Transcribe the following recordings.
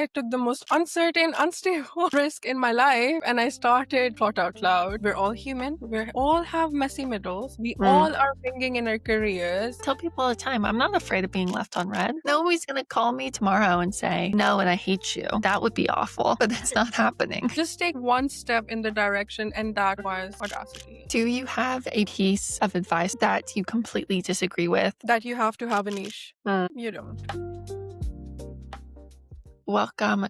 I took the most uncertain, unstable risk in my life and I started Plot Out Loud. We're all human. We all have messy middles. We all are winging in our careers. Tell people all the time, I'm not afraid of being left on red. Nobody's going to call me tomorrow and say, no, and I hate you. That would be awful, but that's not happening. Just take one step in the direction, and that was Audacity. Do you have a piece of advice that you completely disagree with? That you have to have a niche. You don't. Welcome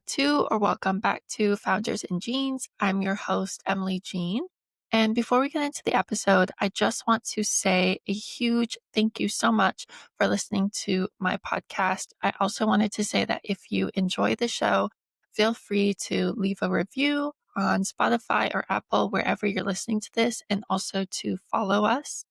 back to Founders in Jeans. I'm your host, Emily Jean. And before we get into the episode, I just want to say a huge thank you so much for listening to my podcast. I also wanted to say that if you enjoy the show, feel free to leave a review on Spotify or Apple, wherever you're listening to this, and also to follow us.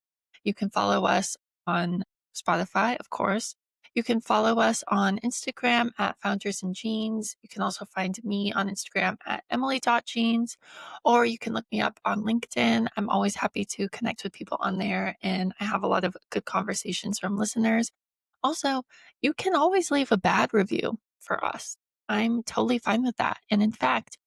You can follow us on Spotify, of course. You can follow us on Instagram at Founders in Jeans. You can also find me on Instagram at emily.jeans, or you can look me up on LinkedIn. I'm always happy to connect with people on there, and I have a lot of good conversations from listeners. Also, you can always leave a bad review for us. I'm totally fine with that. And in fact,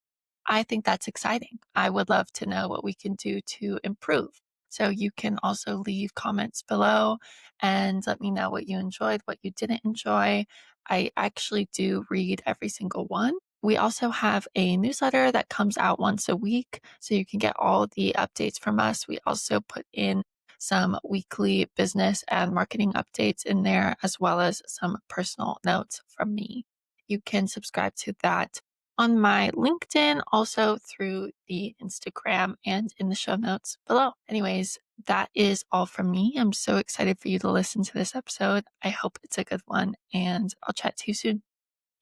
I think that's exciting. I would love to know what we can do to improve. So you can also leave comments below and let me know what you enjoyed, what you didn't enjoy. I actually do read every single one. We also have a newsletter that comes out once a week, so you can get all the updates from us. We also put in some weekly business and marketing updates in there, as well as some personal notes from me. You can subscribe to that on my LinkedIn, also through the Instagram and in the show notes below. Anyways, that is all from me. I'm so excited for you to listen to this episode. I hope it's a good one, and I'll chat to you soon.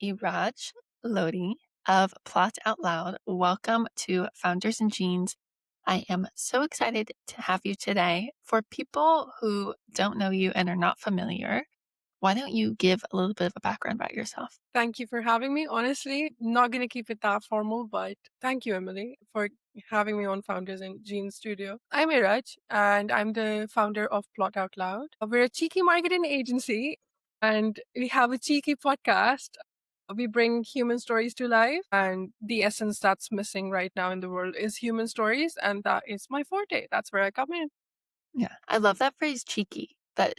Eraj Lodhi of Plot Out Loud, welcome to Founders in Jeans. I am so excited to have you today. For people who don't know you and are not familiar, why don't you give a little bit of a background about yourself? Thank you for having me. Honestly, not going to keep it that formal, but thank you, Emily, for having me on Founders in Jeans Studio. I'm Eraj, and I'm the founder of Plot Out Loud. We're a cheeky marketing agency, and we have a cheeky podcast. We bring human stories to life, and the essence that's missing right now in the world is human stories, and that is my forte. That's where I come in. Yeah, I love that phrase, cheeky.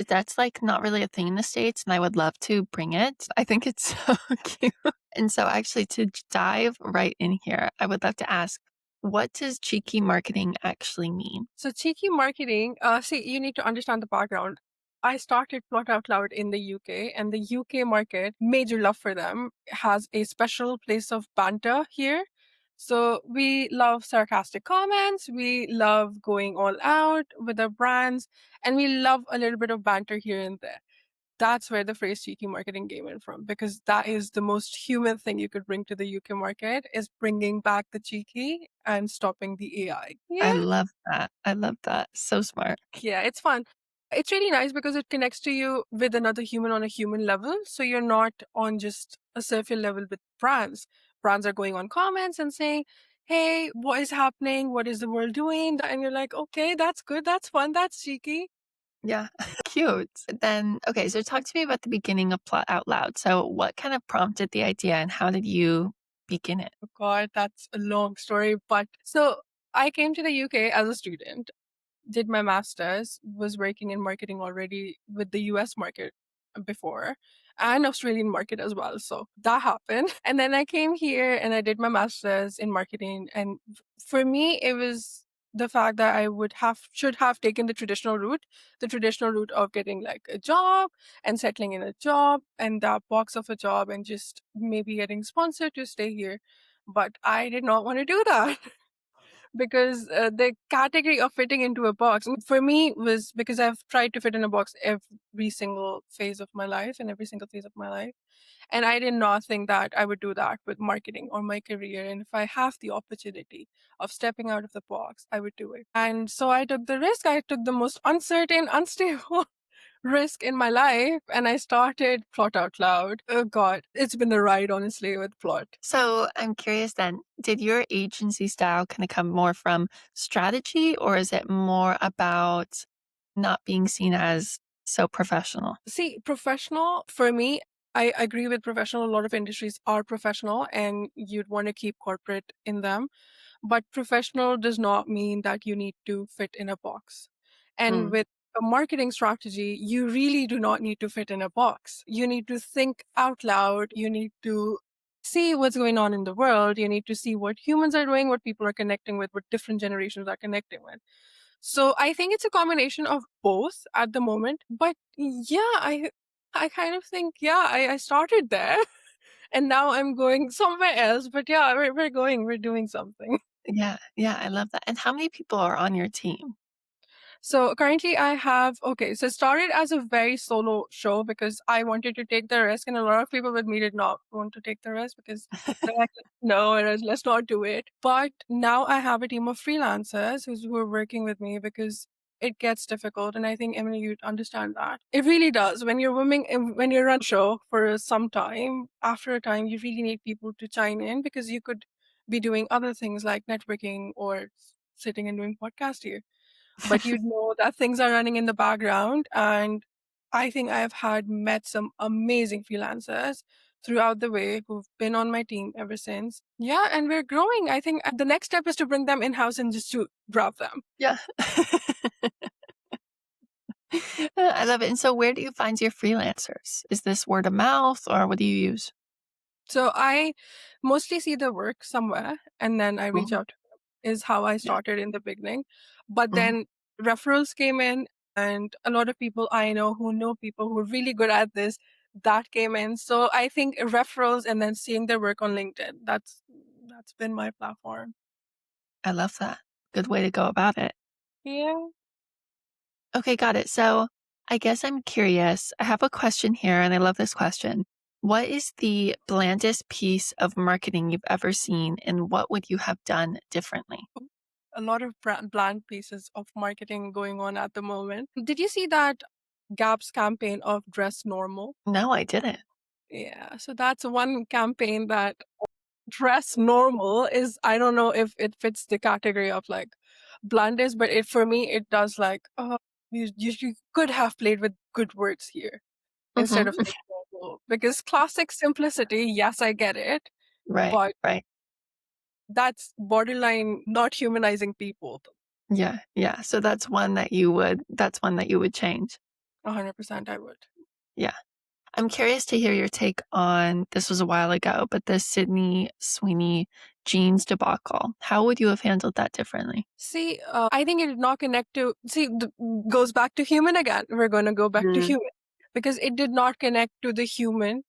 That's like not really a thing in the States, and I would love to bring it. I think it's so cute. And so actually to dive right in here, I would love to ask, what does cheeky marketing actually mean? So cheeky marketing, see, you need to understand the background. I started Plot Out Loud in the UK, and the UK market, major love for them, has a special place of banter here. So we love sarcastic comments, we love going all out with our brands, and we love a little bit of banter here and there. That's where the phrase cheeky marketing came in from, because that is the most human thing you could bring to the UK market, is bringing back the cheeky and stopping the AI. I love that. I love that. So smart. Yeah, it's fun. It's really nice because it connects to you with another human on a human level. So you're not on just a surface level with brands. Brands are going on comments and saying, hey, what is happening? What is the world doing? And you're like, okay, that's good. That's fun. That's cheeky. Yeah, cute. Then, okay, so talk to me about the beginning of Plot Out Loud. So what kind of prompted the idea and how did you begin it? Oh God, that's a long story. But so I came to the UK as a student, did my master's, was working in marketing already with the US market before and Australian market as well. So that happened. And then I came here and I did my master's in marketing. And for me, it was the fact that I should have taken the traditional route of getting like a job and settling in a job and that box of a job and just maybe getting sponsored to stay here. But I did not want to do that. Because the category of fitting into a box for me was because I've tried to fit in a box every single phase of my life and every single phase of my life. And I did not think that I would do that with marketing or my career. And if I have the opportunity of stepping out of the box, I would do it. And so I took the risk. I took the most uncertain, unstable risk in my life and I started Plot Out Loud. Oh God, it's been a ride, honestly, with Plot. So I'm curious then, did your agency style kind of come more from strategy or is it more about not being seen as so professional? See, professional for me, I agree with professional. A lot of industries are professional and you'd want to keep corporate in them. But professional does not mean that you need to fit in a box. And Mm, with a marketing strategy, you really do not need to fit in a box. You need to think out loud. You need to see what's going on in the world. You need to see what humans are doing, what people are connecting with, what different generations are connecting with. So I think it's a combination of both at the moment. But yeah, I kind of think, yeah, I started there and now I'm going somewhere else. But yeah, we're doing something. yeah, yeah, I love that. And how many people are on your team? So currently I have, okay, so it started as a very solo show because I wanted to take the risk and a lot of people with me did not want to take the risk because they're like, no, let's not do it. But now I have a team of freelancers who are working with me because it gets difficult. And I think, Emily, you'd understand that. It really does. When you're on a show for some time, after a time, you really need people to chime in because you could be doing other things like networking or sitting and doing podcast here, but you'd know that things are running in the background. And I think I have met some amazing freelancers throughout the way who've been on my team ever since. Yeah, and we're growing. I think the next step is to bring them in house and just to drop them. Yeah. I love it. And so where do you find your freelancers? Is this word of mouth or what do you use? So I mostly see the work somewhere and then I reach Mhm. out to them, is how I Yeah. started in the beginning. But Mhm. then referrals came in and a lot of people I know people who are really good at this, that came in. So I think referrals and then seeing their work on LinkedIn, that's been my platform. I love that. Good way to go about it. Yeah. Okay, got it. So I guess I'm curious. I have a question here, and I love this question. What is the blandest piece of marketing you've ever seen, and what would you have done differently? A lot of bland pieces of marketing going on at the moment. Did you see that Gap's campaign of dress normal? No, I didn't. Yeah, so that's one campaign that dress normal is, I don't know if it fits the category of like blandest, but it for me it does like, oh, you could have played with good words here instead Hmm. of like normal. Because classic simplicity, yes, I get it, Right, but right. that's borderline not humanizing people. Yeah, yeah. So that's one that you would change. 100% I would. Yeah. I'm curious to hear your take on this was a while ago, but the Sydney Sweeney jeans debacle. How would you have handled that differently? See, I think it did not connect to, see, goes back to human again. We're going to go back to Mm, human because it did not connect to the human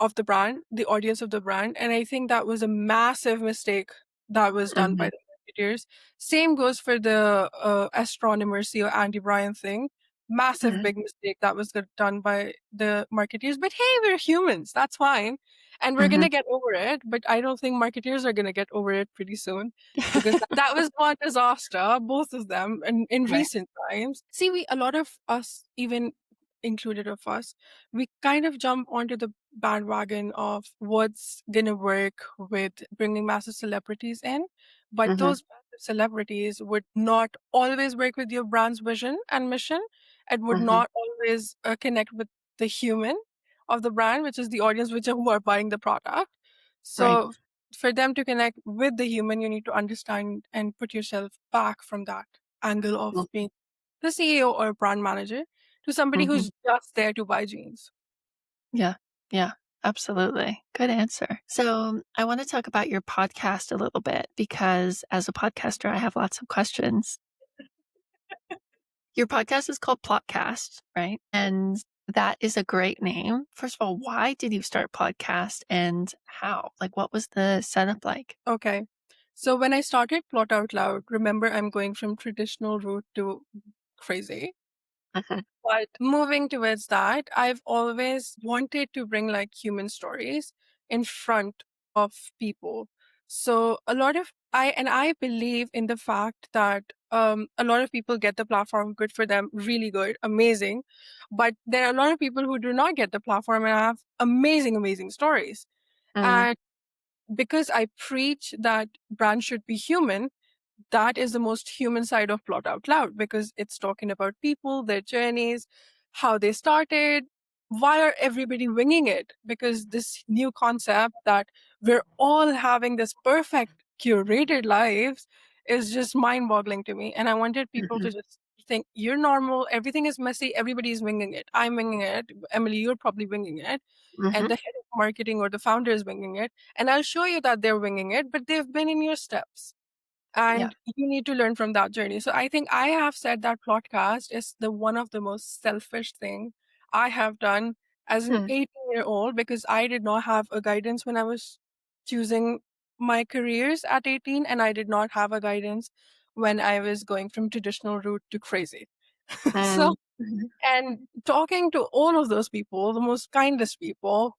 of the brand, the audience of the brand. And I think that was a massive mistake that was done by mhm, the marketers. Same goes for the astronomer CEO Andy Bryan thing. Massive mhm, big mistake that was done by the marketeers. But hey, we're humans. That's fine. And we're going mhm. to get over it. But I don't think marketeers are going to get over it pretty soon because that was one disaster, both of them, in Right. recent times. See, a lot of us, even included of us, we kind of jump onto the bandwagon of what's gonna work with bringing massive celebrities in. But Mhm, those massive celebrities would not always work with your brand's vision and mission. It would mhm. not always connect with the human of the brand, which is the audience, which are who are buying the product. Right. So for them to connect with the human, you need to understand and put yourself back from that angle of Mhm, being the CEO or brand manager to somebody mhm. who's just there to buy jeans. Yeah, yeah, absolutely. Good answer. So, I want to talk about your podcast a little bit because as a podcaster, I have lots of questions. Your podcast is called Plotcast, right? And that is a great name. First of all, why did you start podcast and how? Like, what was the setup like? Okay. So when I started Plot Out Loud, remember I'm going from traditional route to crazy. Mhm, But moving towards that, I've always wanted to bring like human stories in front of people. So a lot of I believe in the fact that a lot of people get the platform, good for them, really good, amazing. But there are a lot of people who do not get the platform and have amazing, amazing stories. mm, And because I preach that brands should be human, that is the most human side of Plot Out Loud because it's talking about people, their journeys, how they started. why are everybody winging it? Because this new concept that we're all having this perfect curated lives is just mind boggling to me. And I wanted people Mhm, to just think you're normal, everything is messy, everybody's winging it. I'm winging it. Emily, you're probably winging it. And mhm. the head of marketing or the founder is winging it. And I'll show you that they're winging it, but they've been in your steps Yeah. and you need to learn from that journey. So I think I have said that podcast is the one of the most selfish thing I have done as an Hmm. 18-year-old because I did not have a guidance when I was choosing my careers at 18 and I did not have a guidance when I was going from traditional route to crazy. So Mm. Mhm. and talking to all of those people, the most kindest people,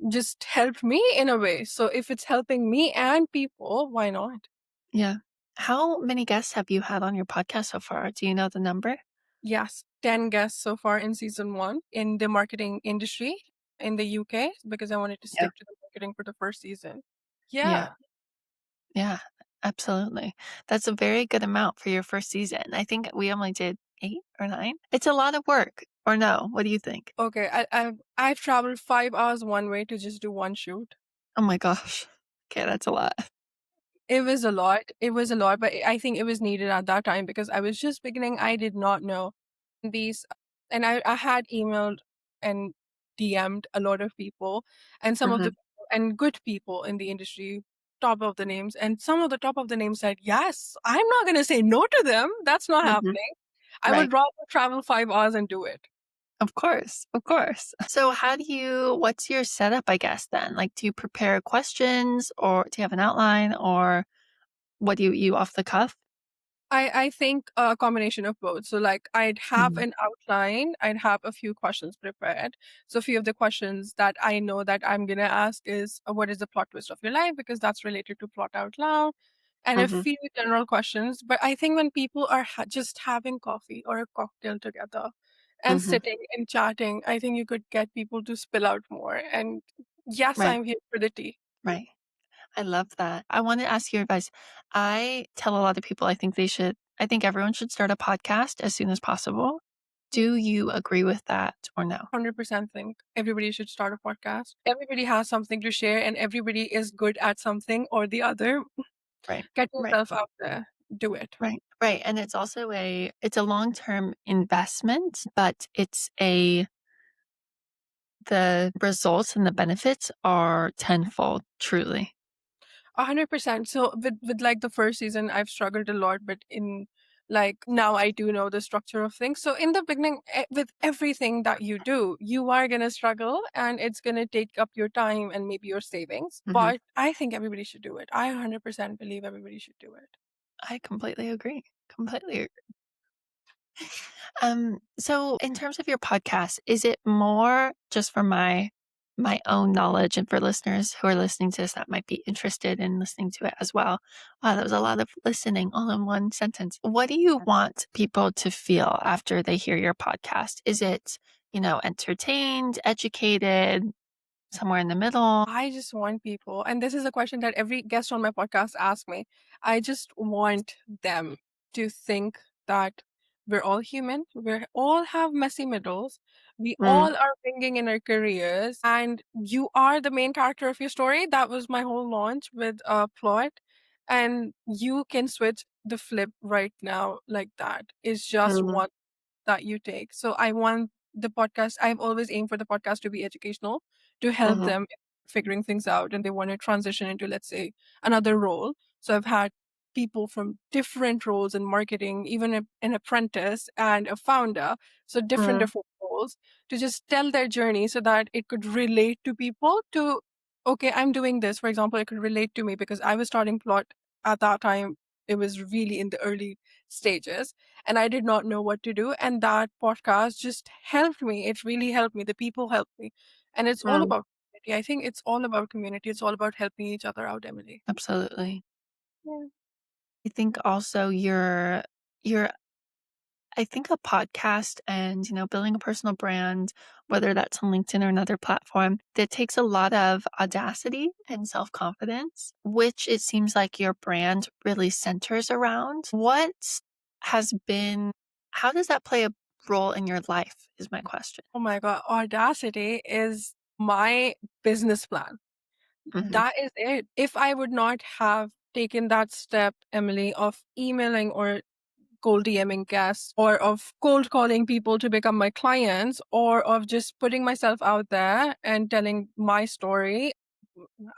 just helped me in a way. So if it's helping me and people, why not? Yeah. How many guests have you had on your podcast so far? Do you know the number? Yes, 10 guests so far in season 1 in the marketing industry in the UK because I wanted to Yeah. stick to the marketing for the first season. Yeah. Yeah. Yeah. Absolutely. That's a very good amount for your first season. I think we only did 8 or 9. It's a lot of work. Or no? What do you think? Okay, I've traveled 5 hours one way to just do one shoot. Oh my gosh. Okay, that's a lot. It was a lot. It was a lot, but I think it was needed at that time because I was just beginning. I did not know these, and I had emailed and DM'd a lot of people, and some of the Mhm. people, and good people in the industry, top of the names, and some of the top of the names said, "Yes, I'm not going to say no to them. That's not Mhm. happening. I Right. would rather travel 5 hours and do it." Of course. Of course. So how do you what's your setup, I guess, then? Like, do you prepare questions or do you have an outline or what do you off the cuff? I think a combination of both. So, like, I'd have Mhm. an outline, I'd have a few questions prepared. So, a few of the questions that I know that I'm gonna ask is, what is the plot twist of your life? Because that's related to plot out loud, and a Mhm. few general questions. But I think when people are just having coffee or a cocktail together and Mhm. sitting and chatting, I think you could get people to spill out more. And yes, Right. I'm here for the tea. Right. I love that. I want to ask your advice. I tell a lot of people I think everyone should start a podcast as soon as possible. Do you agree with that or no? 100% think everybody should start a podcast. Everybody has something to share and everybody is good at something or the other. Right. Get Right. yourself out there. Do it. Right. Right. And it's also it's a long-term investment, but the results and the benefits are tenfold, truly. 100%. So with like the first season, I've struggled a lot, but in like now I do know the structure of things. So in the beginning, with everything that you do, you are gonna struggle and it's gonna take up your time and maybe your savings. Mhm. But I think everybody should do it. I 100% believe everybody should do it. I completely agree. Completely. So in terms of your podcast, is it more just for my own knowledge and for listeners who are listening to this that might be interested in listening to it as well? Wow, that was a lot of listening all in one sentence. What do you want people to feel after they hear your podcast? Is it, entertained, educated, somewhere in the middle? I just want people, and this is a question that every guest on my podcast asks me. I just want them to think that we're all human. We all have messy middles. We Mm, all are bringing in our careers, and you are the main character of your story. That was my whole launch with a plot, and you can switch the flip right now like that. It's just mm, one that you take. So I want the podcast, I've always aimed for the podcast to be educational, to help mhm, them figuring things out and they want to transition into, let's say, another role. So I've had people from different roles in marketing, even an apprentice and a founder. So mm, different roles to just tell their journey so that it could relate to people to, okay, I'm doing this. For example, it could relate to me because I was starting plot at that time. It was really in the early stages and I did not know what to do. And that podcast just helped me. It really helped me. The people helped me. And it's all mm. about community. I think it's all about community. It's all about helping each other out, Emily. Absolutely. Yeah. I think also you're I think a podcast and, building a personal brand, whether that's on LinkedIn or another platform, that takes a lot of audacity and self-confidence, which it seems like your brand really centers around. Has been, how does that play a role in your life is my question. Oh my God. Audacity is my business plan. Mhm. That is it. If I would not have taken that step, Emily, of emailing or cold DMing guests or of cold calling people to become my clients or of just putting myself out there and telling my story,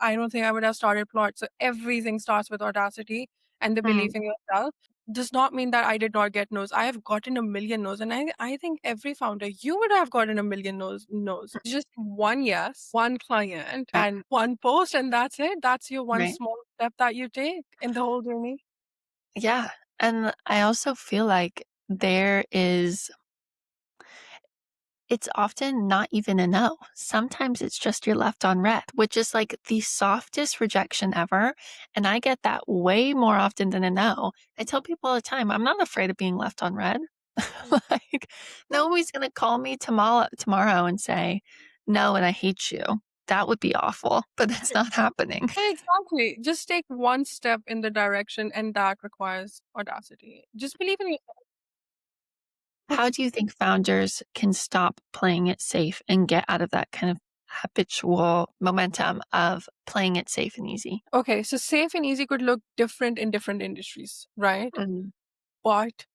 I don't think I would have started Plot. So everything starts with audacity and the Mm, belief in yourself. Does not mean that I did not get no's. I have gotten a million no's. And I think every founder, you would have gotten a million no's. Just one yes, one client, right, and one post, and that's it. That's your one right. small step that you take in the whole journey. Yeah, and I also feel like it's often not even a no. Sometimes it's just you're left on red, which is like the softest rejection ever. And I get that way more often than a no. I tell people all the time, I'm not afraid of being left on red. Like, nobody's going to call me tomorrow and say, no, and I hate you. That would be awful, but it's not happening. Exactly. Just take one step in the direction, and that requires audacity. Just believe in yourself. How do you think founders can stop playing it safe and get out of that kind of habitual momentum of playing it safe and easy? Okay, so safe and easy could look different in different industries, right? Mhm. But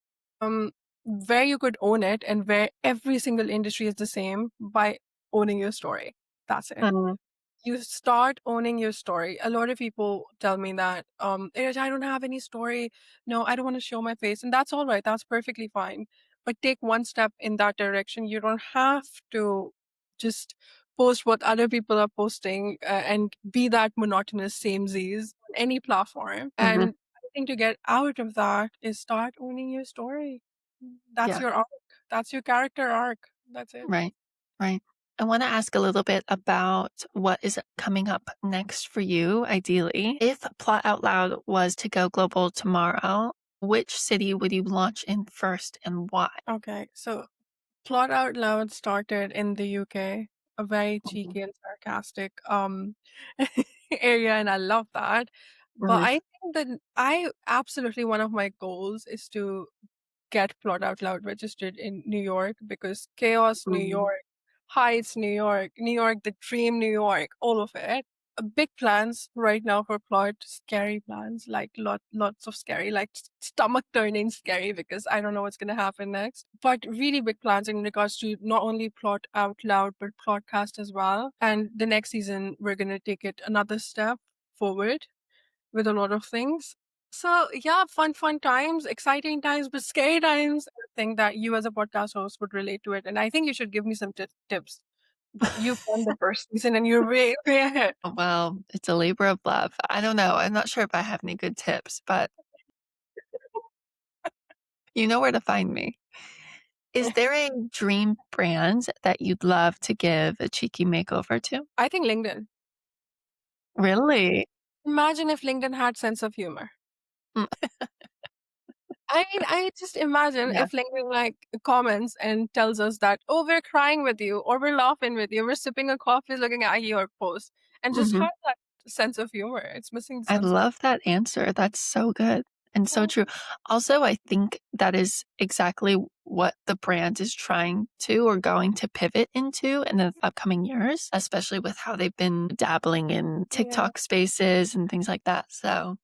um, where you could own it and where every single industry is the same by owning your story. That's it. Mhm. You start owning your story. A lot of people tell me that, "Eraj, I don't have any story. No, I don't want to show my face." And that's all right. That's perfectly fine. But take one step in that direction. You don't have to just post what other people are posting and be that monotonous samesies on any platform. Mhm. And I think to get out of that is start owning your story. That's Yeah, your arc. That's your character arc. That's it. right, right. I wanna ask a little bit about what is coming up next for you, ideally. If Plot Out Loud was to go global tomorrow, which city would you launch in first and why? Okay, so Plot Out Loud started in the UK, a very Mhm. cheeky and sarcastic area, and I love that. But Mhm. I think that I absolutely one of my goals is to get Plot Out Loud registered in New York because Chaos New Mhm. York, Heights New York, New York, the Dream New York, all of it. Big plans right now for Plot, scary plans, like lots of scary, like stomach turning scary because I don't know what's gonna happen next. But really big plans in regards to not only Plot Out Loud but Plotcast as well. And the next season we're gonna take it another step forward with a lot of things. So yeah, fun times, exciting times, but scary times. I think that you as a podcast host would relate to it, and I think you should give me some tips. You've done the first season, and you're way ahead. Well, it's a labor of love. I don't know. I'm not sure if I have any good tips, but you know where to find me. Is there a dream brand that you'd love to give a cheeky makeover to? I think LinkedIn. Really? Imagine if LinkedIn had sense of humor. Mm, I mean, I just imagine yeah. if LinkedIn like comments and tells us that, oh, we're crying with you, or we're laughing with you, we're sipping a coffee, looking at your post, and just Mhm. have that sense of humor. It's missing the I sense of love that answer. That's so good and so humor. true. Also, I think that is exactly what the brand is trying to or going to pivot into in the upcoming years, especially with how they've been dabbling in Yeah. TikTok spaces and things like that. So,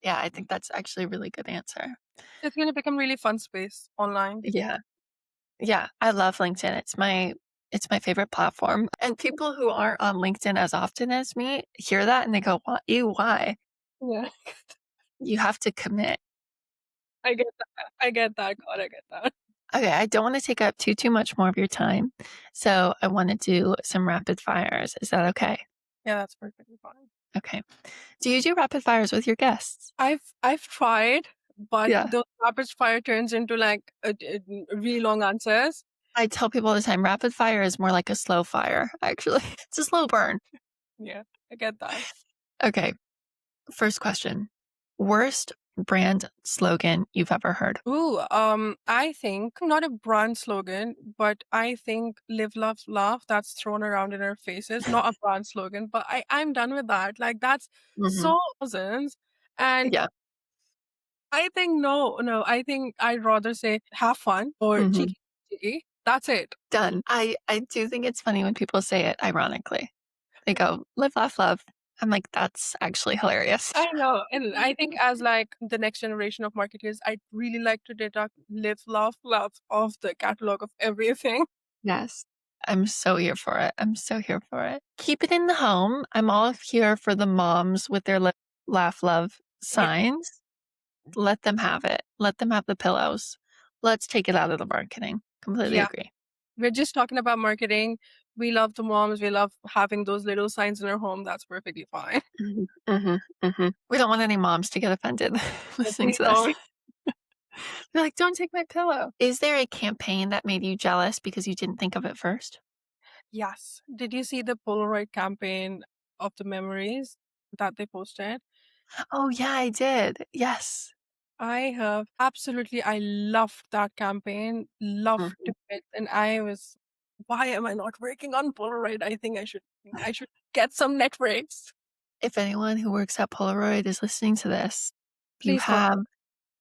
yeah, I think that's actually a really good answer. It's gonna become really fun space online. Yeah. Yeah, I love LinkedIn. It's my favorite platform. And people who aren't on LinkedIn as often as me hear that and they go, "What? Ew, why?" Yeah. You have to commit. I get that. I get that. God, I get that. Okay, I don't want to take up too much more of your time. So I want to do some rapid fires. Is that okay? Yeah, that's perfectly fine. Okay. Do you do rapid fires with your guests? I've tried, but Yeah. the rapid fire turns into like really long answers. I tell people all the time, rapid fire is more like a slow fire, actually. It's a slow burn. Yeah, I get that. Okay. First question. Worst brand slogan you've ever heard? Ooh, I think not a brand slogan, but I think live, love, laugh that's thrown around in our faces. Not a brand slogan, but I'm done with that. Like that's Mhm. so thousands. And Yeah. I think no. I think I'd rather say have fun or Mhm. cheeky. G. That's it. Done. I do think it's funny when people say it ironically. They go, "Live, laugh, love." I'm like, "That's actually hilarious." I know, and I think as, like, the next generation of marketers, I'd really like to deduct live, laugh, love off the catalog of everything. Yes. I'm so here for it. I'm so here for it. Keep it in the home. I'm all here for the moms with their live, laugh, love Yeah, signs. Let them have it. Let them have the pillows. Let's take it out of the marketing. Completely yeah. agree. We're just talking about marketing. We love the moms, we love having those little signs in our home, that's perfectly fine. Mhm, mhm, mhm. We don't want any moms to get offended No, listening please to this. don't. They're like, "Don't take my pillow." Is there a campaign that made you jealous because you didn't think of it first? Yes. Did you see the Polaroid campaign of the memories that they posted? Oh, yeah, I did. Yes. I loved that campaign, loved Mhm. it, and I was, "Why am I not working on Polaroid? I should get some Netflix." If anyone who works at Polaroid is listening to this, you Please talk. have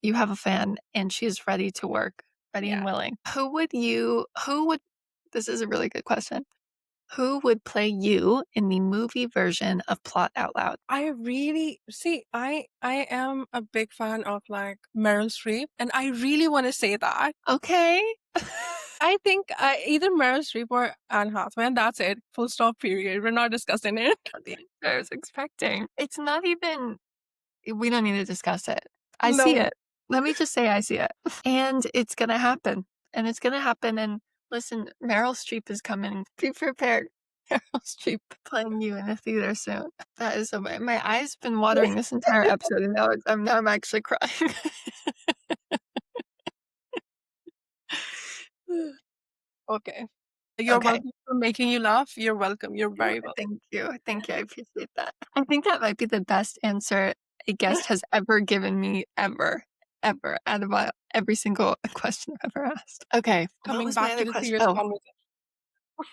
you have a fan and she is ready to work, ready and Yeah. willing. Who would this is a really good question. Who would play you in the movie version of Plot Out Loud? I really see, I am a big fan of, like, Meryl Streep, and I really wanna say that. Okay. I think, either Meryl Streep or Anne Hathaway, and that's it. Full stop, period. We're not discussing it. The answer I was expecting. It's not even we don't need to discuss it. I see No. it. Let me just say I see it. And it's gonna happen. And it's gonna happen, and listen, Meryl Streep is coming. Be prepared. Meryl Streep playing you in a theater soon. That is so bad. My eyes been watering this entire episode, and now I'm actually crying. Okay. You're Okay. welcome for making you laugh. You're welcome. You're Yeah, very welcome. thank you. Thank you. I appreciate that. I think that might be the best answer a guest has ever given me ever, ever, out of every single question I've ever asked. Okay. What Coming was my back to other the question? serious Oh, conversation.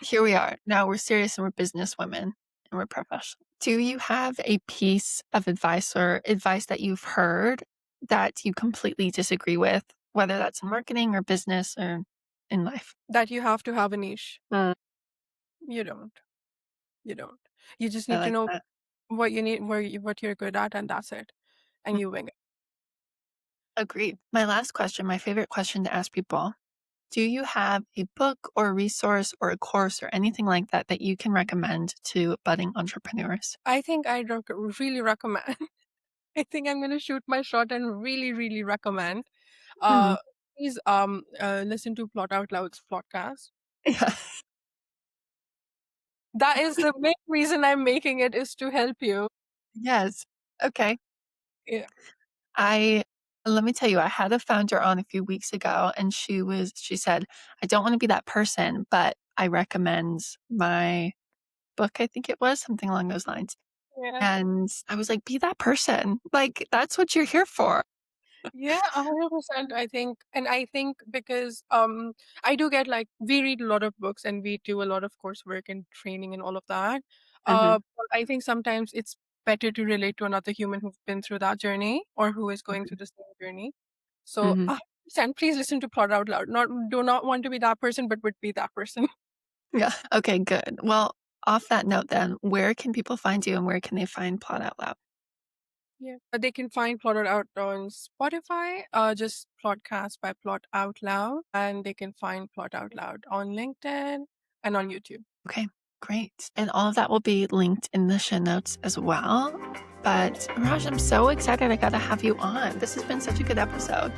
here we are. Now we're serious and we're business women and we're professional. Do you have a piece of advice or advice that you've heard that you completely disagree with, whether that's in marketing or business or in life? That you have to have a niche. Mm, You don't. You don't. You just I need to like know that. what you need, what you're good at, and that's it. And Mm, you wing it. agreed. My last question, my favorite question to ask people. Do you have a book or a resource or a course or anything like that that you can recommend to budding entrepreneurs? I think I'd really recommend. I think I'm gonna shoot my shot and really, really recommend. Mhm. Uh, please listen to Plot Out Loud's podcast. Yeah. That is the main reason I'm making it, is to help you. Yes. Okay. Yeah. I let me tell you, I had a founder on a few weeks ago and she said, "I don't want to be that person, but I recommend my book," I think it was, something along those lines. Yeah. And I was like, "Be that person. Like that's what you're here for." Yeah, 100%, I think. And I think because I do get, like, we read a lot of books and we do a lot of coursework and training and all of that. Mhm. But I think sometimes it's better to relate to another human who's been through that journey or who is going Mhm. through the same journey. So Mhm. 100%, please listen to Plot Out Loud. Not do not want to be that person, but would be that person. Yeah. Okay, good. Well, off that note then, where can people find you and where can they find Plot Out Loud? Yeah. They can find Plot It Out on Spotify, just Plotcast by Plot Out Loud, and they can find Plot Out Loud on LinkedIn and on YouTube. Okay, great. And all of that will be linked in the show notes as well. But Raj, I'm so excited I got to have you on. This has been such a good episode.